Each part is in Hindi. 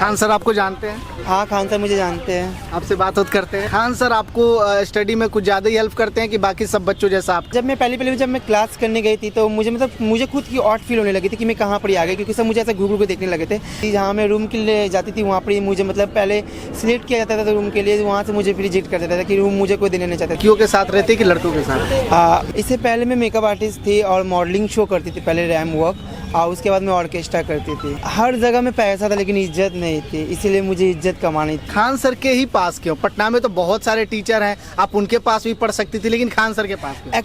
खान सर आपको जानते हैं? हाँ, खान सर मुझे जानते हैं। आपसे बात करते हैं। खान सर आपको स्टडी में कुछ ज़्यादा ही हेल्प करते हैं कि बाकी सब बच्चों जैसा आप? जब मैं क्लास करने गई थी तो मुझे खुद की ऑट फील होने लगी थी कि मैं कहाँ पर आ गई, क्योंकि सब मुझे ऐसा घूर के देखने लगे थे। जहाँ मैं रूम के लिए जाती थी वहाँ पर मुझे पहले सिलेक्ट किया जाता था रूम के लिए, वहाँ से मुझे फिर रिजेक्ट कर देता था कि रूम मुझे कोई देने नहीं चाहता। लड़कियों के साथ रहते कि लड़कों के साथ? इससे पहले मैं मेकअप आर्टिस्ट थी और मॉडलिंग शो करती थी, पहले रैम वर्क, और उसके बाद मैं ऑर्केस्ट्रा करती थी। हर जगह में पैसा था लेकिन इज्जत नहीं थी, इसीलिए मुझे इज्जत कमानी थी। खान सर के ही पास क्यों? पटना में तो बहुत सारे टीचर हैं, आप उनके पास भी पढ़ सकती थी, लेकिन खान सर के पास क्यों?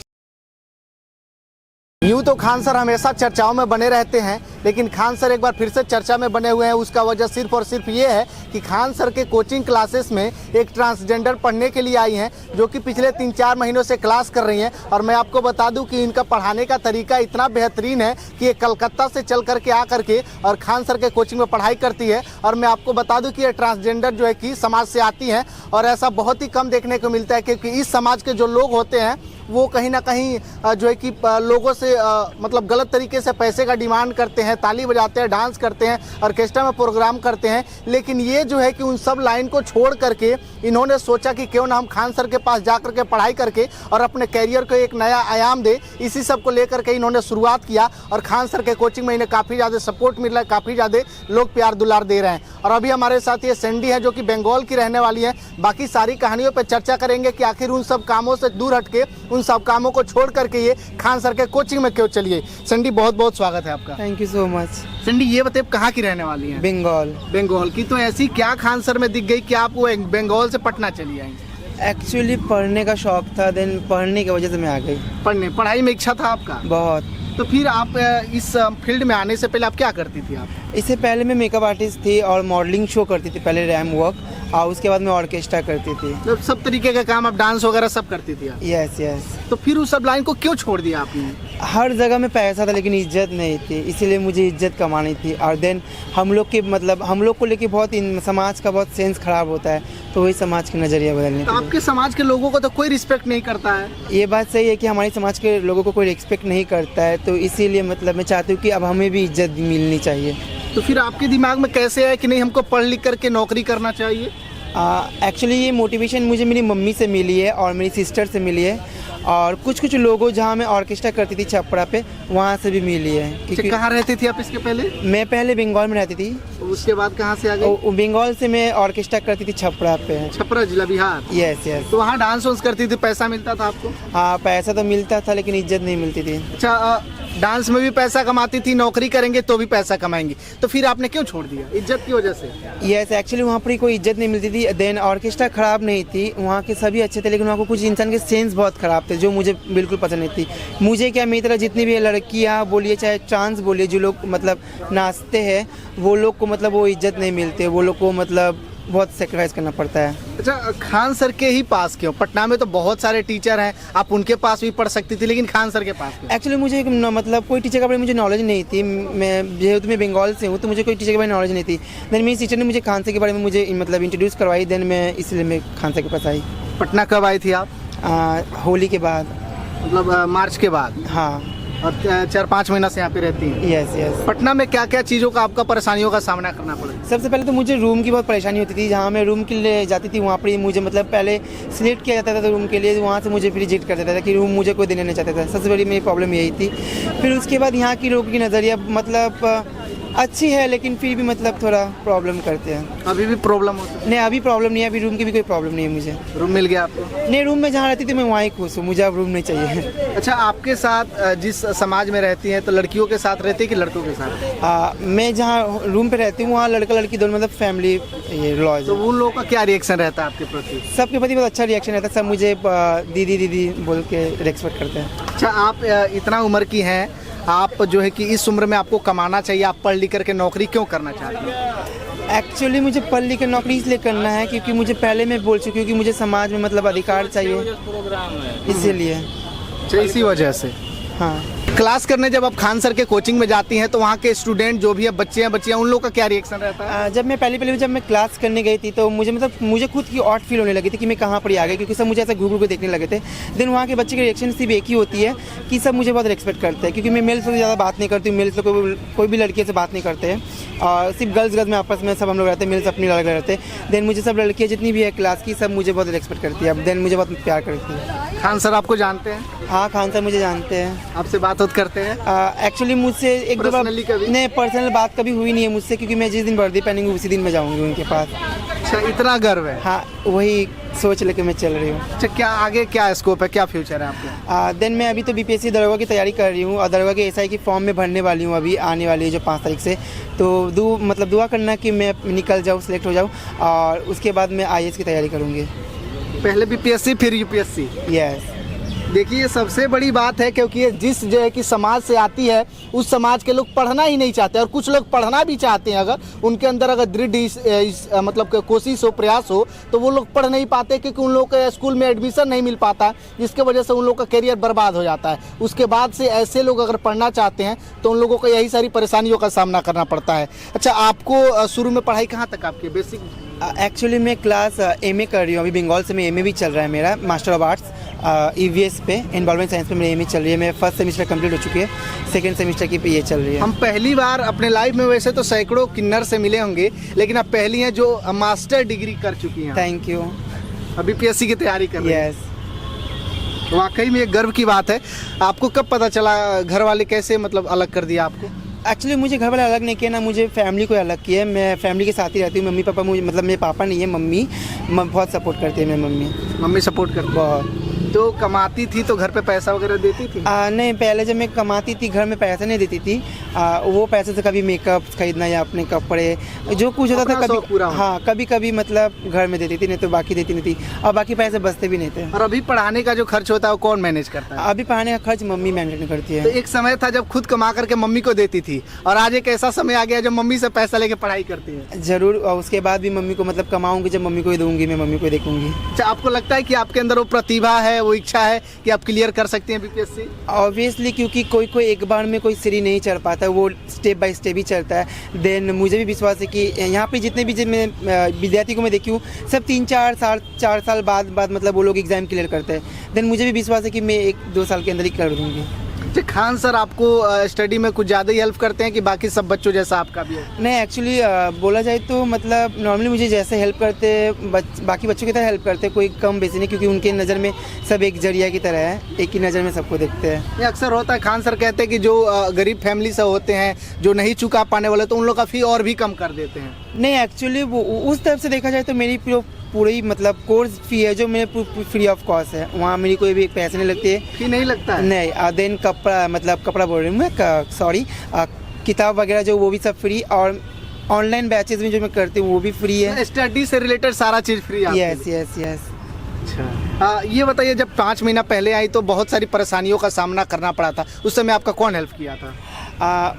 यूँ तो खान सर हमेशा चर्चाओं में बने रहते हैं, लेकिन खान सर एक बार फिर से चर्चा में बने हुए हैं। उसका वजह सिर्फ और सिर्फ ये है कि खान सर के कोचिंग क्लासेस में एक ट्रांसजेंडर पढ़ने के लिए आई हैं, जो कि पिछले 3-4 महीनों से क्लास कर रही हैं। और मैं आपको बता दूं कि इनका पढ़ाने का तरीका इतना बेहतरीन है कि ये कलकत्ता से चल करके आ करके और खान सर के कोचिंग में पढ़ाई करती है। और मैं आपको बता दूँ कि ये ट्रांसजेंडर जो है कि समाज से आती हैं, और ऐसा बहुत ही कम देखने को मिलता है, क्योंकि इस समाज के जो लोग होते हैं वो कहीं ना कहीं जो है कि लोगों से मतलब गलत तरीके से पैसे का डिमांड करते हैं, ताली बजाते हैं, डांस करते हैं, ऑर्केस्ट्रा में प्रोग्राम करते हैं। लेकिन ये जो है कि उन सब लाइन को छोड़ करके इन्होंने सोचा कि क्यों ना हम खान सर के पास जा करके पढ़ाई करके और अपने कैरियर को एक नया आयाम दे। इसी सब को लेकर के इन्होंने शुरुआत किया, और खान सर के कोचिंग में इन्हें काफ़ी ज़्यादा सपोर्ट मिल रहा है, काफ़ी ज़्यादा लोग प्यार दुलार दे रहे हैं। और अभी हमारे साथ ये सैंडी है, जो कि बंगाल की रहने वाली है। बाकी सारी कहानियों पर चर्चा करेंगे कि आखिर उन सब कामों से दूर हटके, उन सब कामों को छोड़ करके ये खान सर के कोचिंग में क्यों चलिए। संडी, बहुत बहुत स्वागत है आपका। Thank you so much. Sandy, ये बताइए कहाँ की रहने वाली हैं? बंगाल की। तो ऐसी क्या खान सर में दिख गई कि आप वो बंगाल से पटना चली आई? एक्चुअली पढ़ने का शौक था, देन पढ़ने की वजह से मैं आ गई। पढ़ाई में इच्छा था आपका? बहुत। तो फिर आप इस फील्ड में आने से पहले आप क्या करती थी आप? इससे पहले मैं मेकअप आर्टिस्ट थी और मॉडलिंग शो करती थी, पहले रैम वर्क, और उसके बाद मैं ऑर्केस्ट्रा करती थी। तो सब तरीके का काम, आप डांस वगैरह सब करती थी आप? यस। तो फिर उस सब लाइन को क्यों छोड़ दिया आपने? हर जगह में पैसा था लेकिन इज्जत नहीं थी, इसीलिए मुझे इज्जत कमानी थी। और देन हम लोग को लेके बहुत समाज का बहुत सेंस खराब होता है, तो वही समाज के नज़रिया बदलने। तो आपके समाज के लोगों को तो कोई रिस्पेक्ट नहीं करता है? ये बात सही है कि हमारे समाज के लोगों को कोई रिस्पेक्ट नहीं करता है, तो इसीलिए मैं चाहती हूँ कि अब हमें भी इज्जत मिलनी चाहिए। तो फिर आपके दिमाग में कैसे है कि नहीं, हमको पढ़ लिख करके नौकरी करना चाहिए? एक्चुअली ये मोटिवेशन मुझे मेरी मम्मी से मिली है और मेरी सिस्टर से मिली है, और कुछ लोगों जहाँ मैं ऑर्केस्ट्रा करती थी छपरा पे, वहाँ से भी मिली है। क्योंकि कहाँ रहती थी आप इसके पहले? मैं पहले बंगाल में रहती थी। उसके बाद कहाँ से आ गई? बंगाल से मैं ऑर्केस्ट्रा करती थी छपरा पे। छपरा जिला, बिहार? यस। तो वहाँ डांस वांस करती थी, पैसा मिलता था आपको? हाँ, पैसा तो मिलता था लेकिन इज्जत नहीं मिलती थी। अच्छा, डांस में भी पैसा कमाती थी, नौकरी करेंगे तो भी पैसा कमाएंगी, तो फिर आपने क्यों छोड़ दिया? इज्जत की वजह से? यस, एक्चुअली वहाँ पर कोई इज्जत नहीं मिलती थी। देन ऑर्केस्ट्रा खराब नहीं थी, वहाँ के सभी अच्छे थे, लेकिन वहाँ को कुछ इंसान के सेंस बहुत खराब थे, जो मुझे बिल्कुल पसंद नहीं थी। मुझे क्या, मेरी तरह जितनी भी लड़कियाँ बोलिए चाहे ट्रांस बोलिए, जो लोग नाचते हैं, वो लोग को वो इज्जत नहीं मिलते, वो लोग को बहुत सेक्रीफाइस करना पड़ता है। अच्छा, खान सर के ही पास क्यों? पटना में तो बहुत सारे टीचर हैं, आप उनके पास भी पढ़ सकती थी, लेकिन खान सर के पास क्यों? एक्चुअली मुझे कोई टीचर के बारे में मुझे नॉलेज नहीं थी। मैं जेहेतु मैं बंगाल से हूँ, तो मुझे कोई टीचर के बारे में नॉलेज नहीं थी। देन मेरी सिस्टर ने मुझे खान सर के बारे में मुझे इंट्रोड्यूस करवाई, देन इसलिए मैं खान सर के पास आई। पटना कब आई थी आप? होली के बाद, मार्च के बाद? हाँ। और 4-5 महीना से यहाँ पे रहती हैं? यस। पटना में क्या क्या चीज़ों का आपका परेशानियों का सामना करना पड़ा? सबसे पहले तो मुझे रूम की बहुत परेशानी होती थी। जहाँ मैं रूम के लिए जाती थी वहाँ पर मुझे पहले सिलेक्ट किया जाता था रूम के लिए, वहाँ से मुझे फिर रिजेक्ट कर देता था कि रूम मुझे कोई देने नहीं चाहता था। सबसे बड़ी मेरी प्रॉब्लम यही थी। फिर उसके बाद यहाँ की लोगों की नज़रिया अच्छी है, लेकिन फिर भी थोड़ा प्रॉब्लम करते हैं। अभी भी प्रॉब्लम होती है? नहीं, अभी प्रॉब्लम नहीं है, अभी रूम की भी कोई प्रॉब्लम नहीं है मुझे। रूम मिल गया आपको? नहीं, रूम में जहाँ रहती थी मैं वहीं खुश हूँ, मुझे अब रूम नहीं चाहिए। अच्छा, आपके साथ जिस समाज में रहती हैं, तो लड़कियों के साथ रहती है कि लड़कों के साथ? मैं जहाँ रूम पे रहती हूँ वहाँ लड़का लड़की दोनों फैमिली ये लॉज। तो उन लोगों का क्या रिएक्शन रहता है आपके प्रति? सबके प्रति बहुत अच्छा रिएक्शन रहता है, सब मुझे दीदी बोल के रेस्पेक्ट करते हैं। अच्छा, आप इतना उम्र की हैं, आप जो है कि इस उम्र में आपको कमाना चाहिए, आप पढ़ लिख करके नौकरी क्यों करना चाहती हैं? एक्चुअली मुझे पढ़ लिख कर नौकरी इसलिए करना है क्योंकि मुझे पहले मैं बोल चुकी हूँ कि मुझे समाज में अधिकार चाहिए, इसीलिए। इसी वजह से? हाँ। क्लास करने जब आप खान सर के कोचिंग में जाती हैं तो वहाँ के स्टूडेंट जो भी है, बच्चे हैं बच्चियाँ, उन लोगों का क्या रिएक्शन रहता है? जब मैं क्लास करने गई थी तो मुझे खुद की ऑट फील होने लगी थी कि मैं कहाँ पर आ गई, क्योंकि सब मुझे ऐसा घूर के देखने लगे थे। देन वहाँ के बच्चे की रिएक्शन सिर्फ एक ही होती है कि सब मुझे बहुत रिस्पेक्ट करते हैं, क्योंकि मैं मेल्स से ज़्यादा बात नहीं करती हूँ, मेल्स कोई भी लड़की से बात नहीं करते हैं, और सिर्फ गर्ल्स में आपस में सब हम लोग रहते हैं, मेल्स अपनी अलग रहते हैं। देन मुझे सब लड़कियाँ जितनी भी है क्लास की, सब मुझे बहुत रिस्पेक्ट करती है, देन मुझे बहुत प्यार करती है। खान सर आपको जानते हैं? हाँ, खान सर मुझे जानते हैं। आपसे बात करते हैं? एक्चुअली मुझसे एक दो बार कभी? नहीं, पर्सनल बात कभी हुई नहीं है मुझसे, क्योंकि मैं जिस दिन वर्दी पहनूंगी उसी दिन मैं जाऊंगी उनके पास। अच्छा, इतना गर्व है? हाँ, वही सोच लेके मैं चल रही हूँ। अच्छा, क्या आगे क्या स्कोप है, क्या फ्यूचर है आपका? देन मैं अभी तो बीपीएससी दरोगा की तैयारी कर रही हूँ, और दरोगा के एसआई की फॉर्म में भरने वाली हूँ अभी आने वाली है जो 5 तारीख से। तो दुआ करना कि मैं निकल जाऊँ, सिलेक्ट हो जाऊँ, और उसके बाद मैं आईएएस की तैयारी करूँगी। पहले बीपीएससी फिर यूपीएससी? यस। देखिए, ये सबसे बड़ी बात है, क्योंकि ये जिस जो है कि समाज से आती है उस समाज के लोग पढ़ना ही नहीं चाहते, और कुछ लोग पढ़ना भी चाहते हैं, अगर उनके अंदर अगर दृढ़ मतलब कोशिश हो, प्रयास हो, तो वो लोग पढ़ नहीं पाते, क्योंकि उन लोगों के स्कूल में एडमिशन नहीं मिल पाता, जिसके वजह से उन लोगों का करियर बर्बाद हो जाता है। उसके बाद से ऐसे लोग अगर पढ़ना चाहते हैं तो उन लोगों को यही सारी परेशानियों का सामना करना पड़ता है। अच्छा, आपको शुरू में पढ़ाई कहाँ तक आपकी बेसिक? एक्चुअली मैं क्लास एमए कर रही हूँ अभी, बंगाल से मैं एमए भी चल रहा है मेरा, मास्टर ऑफ आर्ट्स ईवीएस पे, एनवायरमेंट साइंस पे मेरी एमए चल रही है। मेरा फर्स्ट सेमेस्टर कंप्लीट हो चुकी है, सेकंड सेमेस्टर की ये चल रही है। हम पहली बार अपने लाइफ में, वैसे तो सैकड़ों किन्नर से मिले होंगे, लेकिन आप पहली हैं जो मास्टर डिग्री कर चुकी हैं। Thank you. अभी पीएससी की तैयारी कर रही हैं? यस। वाकई में एक गर्व की बात है। आपको कब पता चला, घर वाले कैसे मतलब अलग कर दिया आपको? एक्चुअली मुझे घर वाले अलग नहीं किया ना, मुझे फैमिली को अलग किया है। मैं फैमिली के साथ ही रहती हूँ। मम्मी पापा मुझे, मतलब मेरे पापा नहीं है, मम्मी बहुत सपोर्ट करती है। मेरी मम्मी सपोर्ट करती है बहुत। तो कमाती थी तो घर पे पैसा वगैरह देती थी? नहीं, पहले जब मैं कमाती थी घर में पैसा नहीं देती थी। वो पैसे से कभी मेकअप खरीदना या अपने कपड़े जो कुछ होता था कभी पूरा। हाँ, कभी कभी मतलब घर में देती थी, नहीं तो बाकी देती नहीं थी, और बाकी पैसे बचते भी नहीं थे। और अभी पढ़ाने का जो खर्च होता है वो कौन मैनेज करता है? अभी पढ़ाने का खर्च मम्मी मैनेज करती है। तो एक समय था जब खुद कमा करके मम्मी को देती थी, और आज एक ऐसा समय आ गया जब मम्मी से पैसा लेके पढ़ाई करती है। जरूर, और उसके बाद भी मम्मी को मतलब कमाऊंगी, जब मम्मी को ही दूंगी, मैं मम्मी को देखूंगी। अच्छा, आपको लगता है कि आपके अंदर वो प्रतिभा है, वो इच्छा है कि आप क्लियर कर सकते हैं बीपीएससी? ऑब्वियसली, क्योंकि कोई एक बार में कोई सीढ़ी नहीं चढ़ पाता, वो स्टेप बाय स्टेप ही चलता है। देन मुझे भी विश्वास है कि यहाँ पे जितने भी विद्यार्थी को मैं देखी हूँ, सब 4 साल बाद मतलब वो लोग एग्जाम क्लियर करते हैं। देन मुझे भी विश्वास है कि मैं 1-2 साल के अंदर ही कर दूँगी। खान सर आपको स्टडी में कुछ ज़्यादा ही हेल्प करते हैं कि बाकी सब बच्चों जैसा आपका भी है? नहीं, एक्चुअली बोला जाए तो मतलब नॉर्मली मुझे जैसे हेल्प करते बाकी बच्चों की तरह हेल्प करते, कोई कम बेसी नहीं, क्योंकि उनके नज़र में सब एक जरिया की तरह है, एक ही नज़र में सबको देखते हैं। ये अक्सर होता है, खान सर कहते हैं कि जो गरीब फैमिली से होते हैं, जो नहीं चुका पाने वाले, तो उन लोग का फी और भी कम कर देते हैं। नहीं, एक्चुअली वो उस तरफ से देखा जाए तो मेरी पूरी मतलब कोर्स फी है जो मेरे फ्री ऑफ कॉस्ट है, वहाँ मेरी कोई भी पैसे नहीं लगती है। फी नहीं लगता है? नहीं। देन कपड़ा बोल रही हूँ मैं, सॉरी, किताब वगैरह जो वो भी सब फ्री, और ऑनलाइन बैचेस में जो मैं करती हूँ वो भी फ्री है। स्टडी से रिलेटेड सारा चीज़ फ्री है? Yes yes yes. अच्छा, ये बताइए, जब 5 महीना पहले आई तो बहुत सारी परेशानियों का सामना करना पड़ा था, उस समय आपका कौन हेल्प किया था?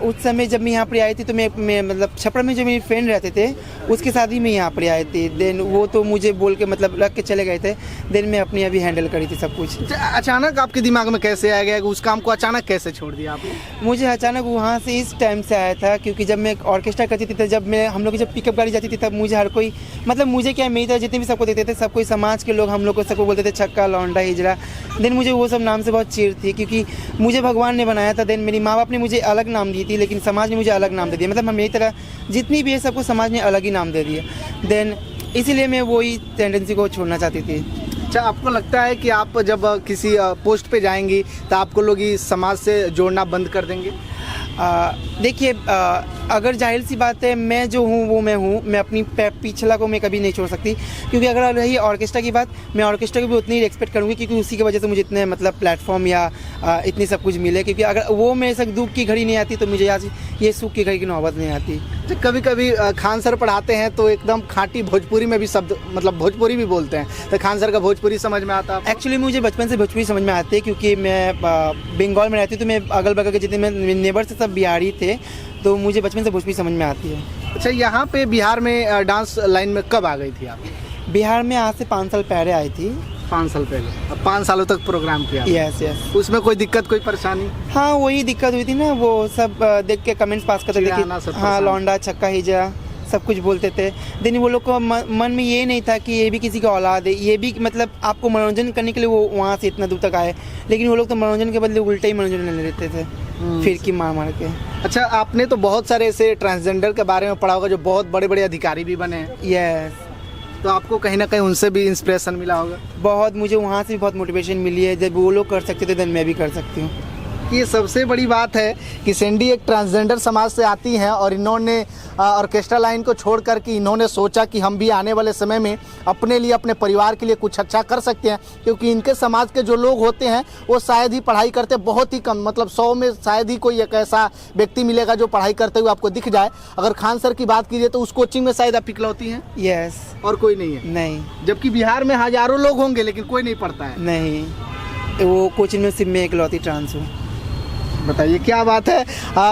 उस समय जब मैं यहाँ पर आई थी तो मैं मतलब छपरा में जो मेरे फ्रेंड रहते थे उसके साथ ही मैं यहाँ पर आई थी। देन वो तो मुझे बोल के मतलब रख के चले गए थे, देन मैं अपनी अभी हैंडल करी थी सब कुछ। अचानक आपके दिमाग में कैसे आ गया, उस काम को अचानक कैसे छोड़ दिया आपने? मुझे अचानक वहाँ से इस टाइम से आया था, क्योंकि जब मैं ऑर्केस्ट्रा करती थी तो जब हम लोग की जब पिकअप गाड़ी जाती थी तब मुझे हर कोई, मतलब मुझे क्या, मेरी तरह जितने भी सबको देखते थे, सब कोई समाज के लोग हम लोग को सबको बोलते थे छक्का, लौंडा, हिजड़ा। देन मुझे वो सब नाम से बहुत चिढ़ थी, क्योंकि मुझे भगवान ने बनाया था। देन मेरी माँ बाप ने मुझे अलग नाम दी थी, लेकिन समाज ने मुझे अलग नाम दे दिया, मतलब मेरी तरह जितनी भी है सबको समाज ने अलग ही नाम दे दिया। देन इसीलिए मैं वही टेंडेंसी को छोड़ना चाहती थी। अच्छा, आपको लगता है कि आप जब किसी पोस्ट पे जाएंगी तो आपको लोग इस समाज से जोड़ना बंद कर देंगे? देखिए, अगर जाहिर सी बात है, मैं जो हूँ वो मैं हूँ, मैं अपनी पिछला को मैं कभी नहीं छोड़ सकती, क्योंकि अगर रही ऑर्केस्ट्रा की बात, मैं ऑर्केस्ट्रा को भी उतनी ही रिस्पेक्ट करूँगी, क्योंकि उसी की वजह से मुझे इतने मतलब प्लेटफॉर्म या इतनी सब कुछ मिले, क्योंकि अगर वो मेरे साथ दुख की घड़ी नहीं आती तो मुझे आज ये सुख की घड़ी की नौबत नहीं आती। कभी कभी खान सर पढ़ाते हैं तो एकदम खाँटी भोजपुरी में भी शब्द, मतलब भोजपुरी भी बोलते हैं, तो खान सर का भोजपुरी समझ में आता है? एक्चुअली मुझे बचपन से भोजपुरी समझ में आती है, क्योंकि मैं बंगाल में रहती, तो मैं अगल बगल के जितने मेरे नेबर से सब बिहारी थे, तो मुझे बचपन से भोजपुरी समझ में आती है। अच्छा, यहाँ पे बिहार में डांस लाइन में कब आ गई थी आप? बिहार में आज से 5 साल पहले आई थी। 5 साल पहले, अब 5 सालों तक प्रोग्राम किया। Yes yes. उसमें कोई दिक्कत, कोई परेशानी? हाँ वही दिक्कत हुई थी ना, वो सब देख के कमेंट्स पास करते थे चिढ़ाना, सब कि हाँ परेशान। लौंडा छक्का हिजा सब कुछ बोलते थे। देन वो लोग को मन में ये नहीं था कि ये भी किसी का औलाद है, ये भी मतलब आपको मनोरंजन करने के लिए वो वहाँ से इतना दूर तक आए, लेकिन वो लोग तो मनोरंजन के बदले उल्टे ही मनोरंजन ले लेते थे फिर की मार के। अच्छा, आपने तो बहुत सारे ऐसे ट्रांसजेंडर के बारे में पढ़ा होगा जो बहुत बड़े बड़े अधिकारी भी बने हैं, यस। तो आपको कहीं ना कहीं उनसे भी इंस्पिरेशन मिला होगा? बहुत, मुझे वहाँ से भी बहुत मोटिवेशन मिली है। जब वो लोग कर सकते थे देन मैं भी कर सकती हूँ। ये सबसे बड़ी बात है कि सैंडी एक ट्रांसजेंडर समाज से आती हैं और इन्होंने ऑर्केस्ट्रा लाइन को छोड़ कर के इन्होंने सोचा कि हम भी आने वाले समय में अपने लिए, अपने परिवार के लिए कुछ अच्छा कर सकते हैं, क्योंकि इनके समाज के जो लोग होते हैं वो शायद ही पढ़ाई करते, बहुत ही कम, मतलब 100 में शायद ही कोई एक ऐसा व्यक्ति मिलेगा जो पढ़ाई करते हुए आपको दिख जाए। अगर खान सर की बात कीजिए तो उस कोचिंग में शायद आप इकलौती हैं, यस। और कोई नहीं है? नहीं। जबकि बिहार में हजारों लोग होंगे लेकिन कोई नहीं पढ़ता है। नहीं, वो कोचिंग में सिर्फ मैं इकलौती ट्रांस हूँ। बताइए क्या बात है।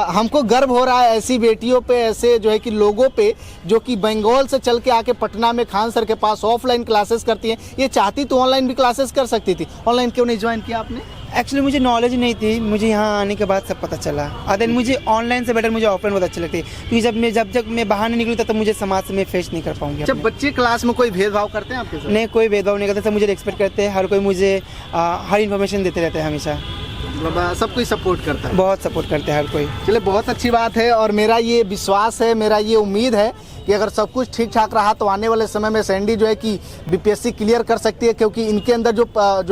हमको गर्व हो रहा है ऐसी बेटियों पे, ऐसे जो है कि लोगों पे जो कि बंगाल से चल के आके पटना में खान सर के पास ऑफलाइन क्लासेस करती हैं। ये चाहती तो ऑनलाइन भी क्लासेस कर सकती थी, ऑनलाइन क्यों नहीं ज्वाइन किया आपने? एक्चुअली मुझे नॉलेज नहीं थी, मुझे यहाँ आने के बाद सब पता चला। देन मुझे ऑनलाइन से बेटर मुझे ऑफलाइन बहुत अच्छी लगती है, क्योंकि जब तक मैं बाहर नहीं निकलूँ तब मुझे समाज से मैं फेस नहीं कर पाऊंगी। जब बच्चे क्लास में कोई भेदभाव करते हैं आपके साथ? नहीं, कोई भेदभाव नहीं करते, सब मुझे रिस्पेक्ट करते हैं। हर कोई मुझे हर इन्फॉर्मेशन देते रहते हैं हमेशा। मतलब सब कोई सपोर्ट करता है? बहुत सपोर्ट करते हैं हर कोई। चलिए, बहुत अच्छी बात है। और मेरा ये विश्वास है, मेरा ये उम्मीद है कि अगर सब कुछ ठीक ठाक रहा तो आने वाले समय में सैंडी जो है कि बीपीएससी क्लियर कर सकती है, क्योंकि इनके अंदर जो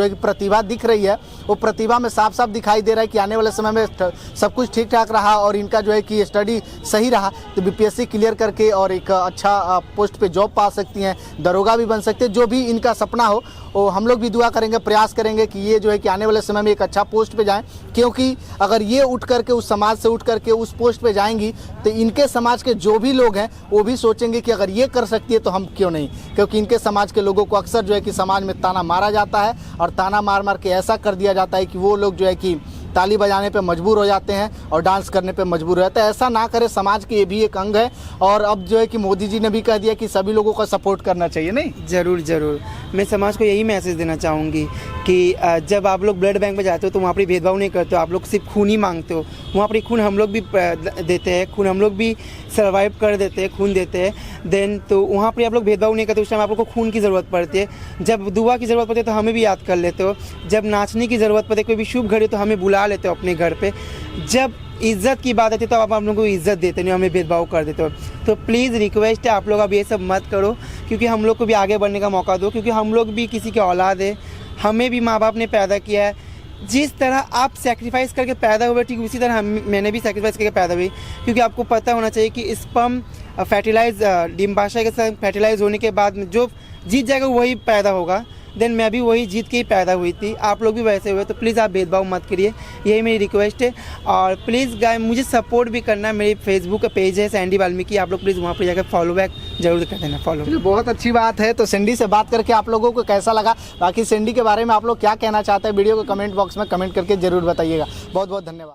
है कि प्रतिभा दिख रही है वो प्रतिभा में साफ साफ दिखाई दे रहा है कि आने वाले समय में सब कुछ ठीक ठाक रहा और इनका जो है कि स्टडी सही रहा तो बीपीएससी क्लियर करके और एक अच्छा पोस्ट पे जॉब पा सकती हैं, दरोगा भी बन सकते हैं। जो भी इनका सपना हो वो हम लोग भी दुआ करेंगे, प्रयास करेंगे कि ये जो है कि आने वाले समय में एक अच्छा पोस्ट पे जाएं, क्योंकि अगर ये उठ करके उस समाज से उठ करके उस पोस्ट पे जाएंगी तो इनके समाज के जो भी लोग हैं वो भी सोचेंगे कि अगर ये कर सकती है तो हम क्यों नहीं, क्योंकि इनके समाज के लोगों को अक्सर जो है कि समाज में ताना मारा जाता है और ताना मार मार के ऐसा कर दिया जाता है कि वो लोग जो है कि ताली बजाने पे मजबूर हो जाते हैं और डांस करने पे मजबूर हो जाते हैं। ऐसा ना करे, समाज के ये भी एक अंग है। और अब जो है कि मोदी जी ने भी कह दिया कि सभी लोगों का सपोर्ट करना चाहिए। नहीं, ज़रूर ज़रूर, मैं समाज को यही मैसेज देना चाहूँगी कि जब आप लोग ब्लड बैंक में जाते हो तो वहाँ पर भेदभाव नहीं करते हो, आप लोग सिर्फ खून ही मांगते हो। वहाँ पर खून हम लोग भी देते हैं, खून हम लोग भी सर्वाइव कर देते हैं, खून देते हैं। देन तो वहाँ पर आप लोग भेदभाव नहीं करते। उस टाइम आप लोग को खून की ज़रूरत पड़ती है, जब दुआ की ज़रूरत पड़ती है तो हमें भी याद कर लेते हो, जब नाचने की ज़रूरत पड़ती है, कोई भी शुभ घड़ी तो हमें बुला लेते हो अपने घर पे, जब इज़्ज़त की बात आती है तो आप लोगों को इज़्ज़त देते नहीं, हमें भेदभाव कर देते हो। तो प्लीज़ रिक्वेस्ट है आप लोग अब ये सब मत करो, क्योंकि हम लोग को भी आगे बढ़ने का मौका दो, क्योंकि हम लोग भी किसी के औलाद है, हमें भी माँ बाप ने पैदा किया है। जिस तरह आप सेक्रीफाइस करके पैदा हुए ठीक उसी तरह मैंने भी सेक्रीफाइस करके पैदा हुई, क्योंकि आपको पता होना चाहिए कि स्पर्म फर्टिलाइज डिम्बाशय के साथ फर्टिलाइज होने के बाद में जो जीत जाएगा वही पैदा होगा। देन मैं भी वही जीत के ही पैदा हुई थी, आप लोग भी वैसे हुए, तो प्लीज़ आप भेदभाव मत करिए, यही मेरी रिक्वेस्ट है। और प्लीज़ गाय मुझे सपोर्ट भी करना, मेरी फेसबुक का पेज है सैंडी वाल्मीकि, आप लोग प्लीज़ वहाँ पर जाकर फॉलो बैक जरूर कर देना। फॉलो बहुत अच्छी बात है। तो सैंडी से बात करके आप लोगों को कैसा लगा, बाकी सैंडी के बारे में आप लोग क्या कहना चाहते हैं, वीडियो को कमेंट बॉक्स में कमेंट करके जरूर बताइएगा। बहुत बहुत धन्यवाद।